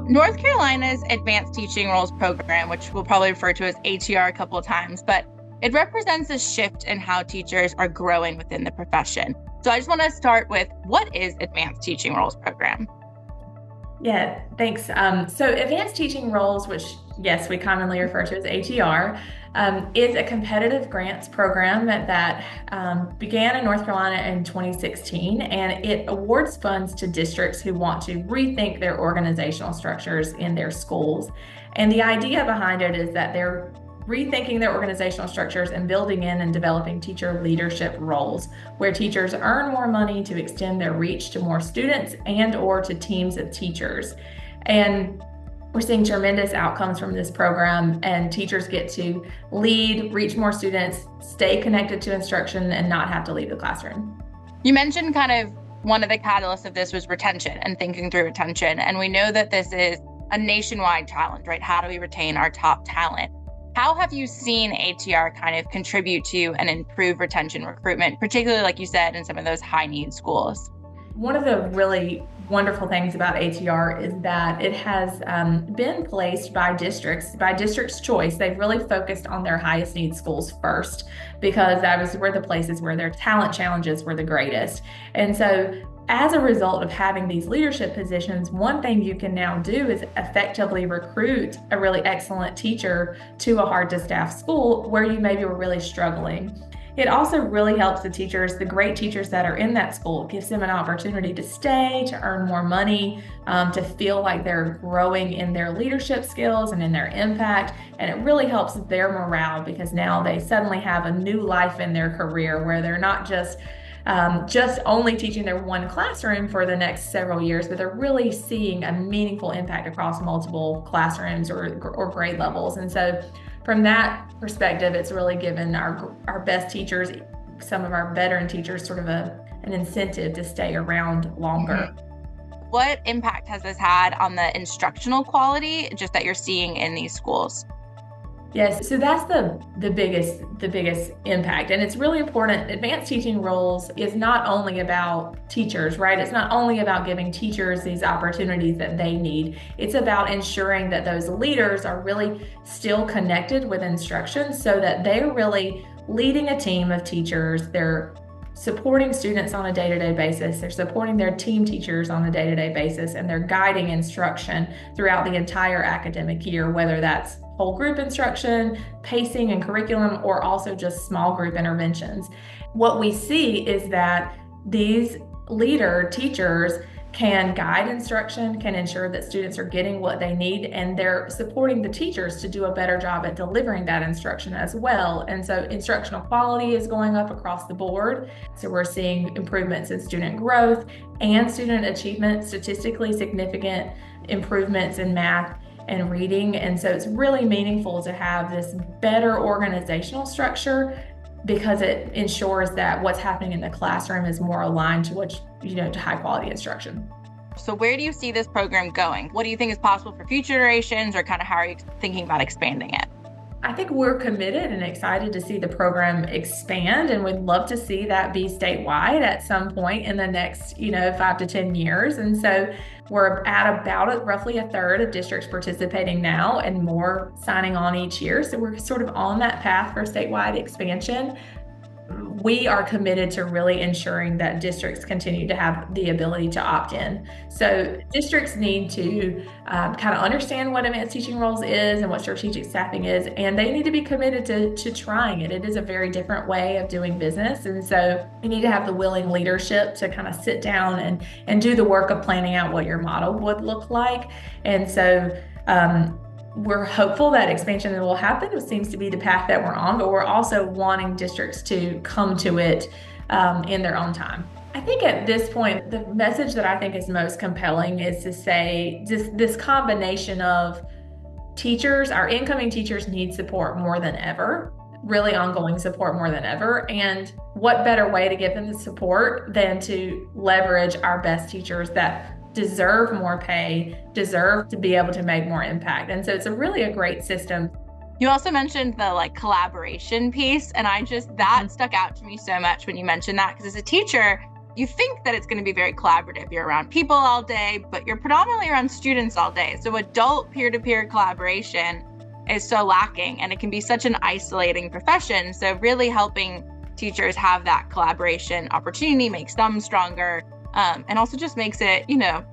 North Carolina's Advanced Teaching Roles Program, which we'll probably refer to as ATR a couple of times, but it represents a shift in how teachers are growing within the profession. So I just want to start with, what is Advanced Teaching Roles Program? Yeah, thanks. So Advanced Teaching Roles, which, yes, we commonly refer to as ATR, is a competitive grants program that began in North Carolina in 2016, and it awards funds to districts who want to rethink their organizational structures in their schools. And the idea behind it is that they're rethinking their organizational structures and building in and developing teacher leadership roles where teachers earn more money to extend their reach to more students and or to teams of teachers. And we're seeing tremendous outcomes from this program, and teachers get to lead, reach more students, stay connected to instruction, and not have to leave the classroom. You mentioned kind of one of the catalysts of this was retention and thinking through retention. And we know that this is a nationwide challenge, right? How do we retain our top talent? How have you seen ATR kind of contribute to and improve retention recruitment, particularly, like you said, in some of those high-need schools? One of the really wonderful things about ATR is that it has been placed by districts' choice. They've really focused on their highest need schools first, because that was where the places where their talent challenges were the greatest. And so as a result of having these leadership positions, one thing you can now do is effectively recruit a really excellent teacher to a hard to staff school where you maybe were really struggling. It also really helps the teachers, the great teachers that are in that school. It gives them an opportunity to stay, to earn more money, to feel like they're growing in their leadership skills and in their impact. And it really helps their morale, because now they suddenly have a new life in their career where they're not just only teaching their one classroom for the next several years, but they're really seeing a meaningful impact across multiple classrooms or grade levels. And so from that perspective, it's really given our best teachers, some of our veteran teachers, sort of an incentive to stay around longer. Mm-hmm. What impact has this had on the instructional quality just that you're seeing in these schools? Yes, so that's the biggest impact. And it's really important. Advanced Teaching Roles is not only about teachers, right? It's not only about giving teachers these opportunities that they need. It's about ensuring that those leaders are really still connected with instruction so that they're really leading a team of teachers. They're supporting students on a day-to-day basis. They're supporting their team teachers on a day-to-day basis, and they're guiding instruction throughout the entire academic year, whether that's whole group instruction, pacing and curriculum, or also just small group interventions. What we see is that these leader teachers can guide instruction, can ensure that students are getting what they need, and they're supporting the teachers to do a better job at delivering that instruction as well. And so instructional quality is going up across the board. So we're seeing improvements in student growth and student achievement, statistically significant improvements in math and reading. And so it's really meaningful to have this better organizational structure, because it ensures that what's happening in the classroom is more aligned to to high quality instruction. So where do you see this program going? What do you think is possible for future iterations, or kind of how are you thinking about expanding it? I think we're committed and excited to see the program expand, and we'd love to see that be statewide at some point in the next, 5 to 10 years. And so we're at about roughly a third of districts participating now, and more signing on each year. So we're sort of on that path for statewide expansion. We are committed to really ensuring that districts continue to have the ability to opt in. So districts need to kind of understand what advanced teaching roles is and what strategic staffing is, and they need to be committed to trying it. It is a very different way of doing business. And so you need to have the willing leadership to kind of sit down and do the work of planning out what your model would look like. And so we're hopeful that expansion will happen. It seems to be the path that we're on, but we're also wanting districts to come to it in their own time. I think at this point, the message that I think is most compelling is to say this combination of teachers, our incoming teachers need support more than ever, really ongoing support more than ever. And what better way to give them the support than to leverage our best teachers that deserve more pay, deserve to be able to make more impact. And so it's really a great system. You also mentioned the collaboration piece, and that stuck out to me so much when you mentioned that, because as a teacher, you think that it's going to be very collaborative. You're around people all day, but you're predominantly around students all day. So adult peer-to-peer collaboration is so lacking, and it can be such an isolating profession. So really helping teachers have that collaboration opportunity makes them stronger, and also just makes it,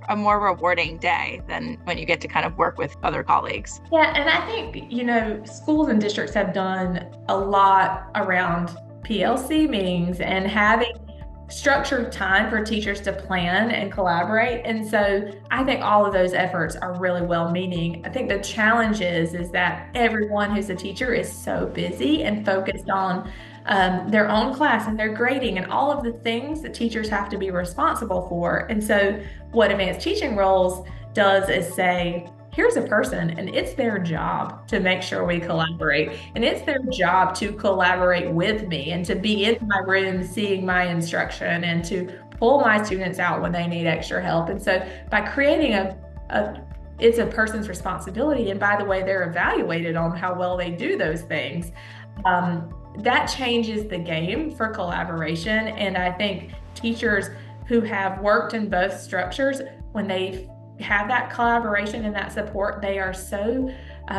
a more rewarding day than when you get to kind of work with other colleagues. Yeah, and I think, schools and districts have done a lot around PLC meetings and having structured time for teachers to plan and collaborate. And so I think all of those efforts are really well-meaning. I think the challenge is that everyone who's a teacher is so busy and focused on their own class and their grading and all of the things that teachers have to be responsible for. And so what advanced teaching roles does is say, here's a person, and it's their job to make sure we collaborate. And it's their job to collaborate with me and to be in my room seeing my instruction and to pull my students out when they need extra help. And so by creating it's a person's responsibility. And by the way, they're evaluated on how well they do those things. That changes the game for collaboration. And I think teachers who have worked in both structures, when they have that collaboration and that support, they are so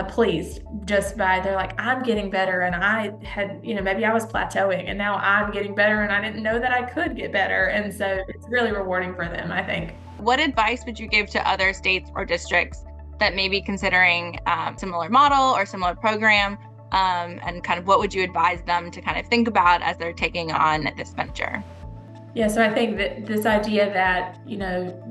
pleased just by, they're like, I'm getting better, and I had, maybe I was plateauing and now I'm getting better and I didn't know that I could get better. And so it's really rewarding for them, I think. What advice would you give to other states or districts that may be considering similar model or similar program? And kind of what would you advise them to kind of think about as they're taking on this venture? Yeah, so I think that this idea that,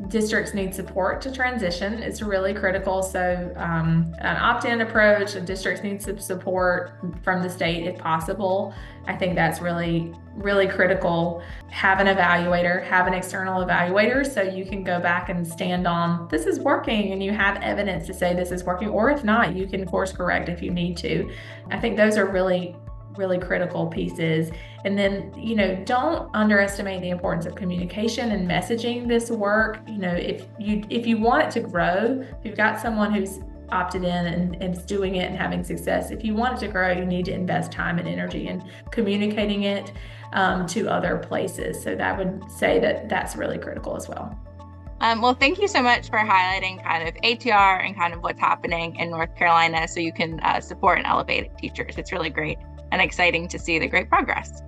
districts need support to transition is really critical. So an opt-in approach, and districts need some support from the state if possible. I think that's really, really critical. Have an evaluator, have an external evaluator, so you can go back and stand on, this is working, and you have evidence to say this is working, or if not, you can course correct if you need to. I think those are really critical pieces. And then, don't underestimate the importance of communication and messaging this work. If you want it to grow, if you've got someone who's opted in and is doing it and having success, if you want it to grow, you need to invest time and energy in communicating it to other places. So I would say that that's really critical as well. Well, thank you so much for highlighting kind of ATR and kind of what's happening in North Carolina so you can support and elevate teachers. It's really great and exciting to see the great progress.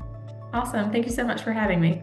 Awesome. Thank you so much for having me.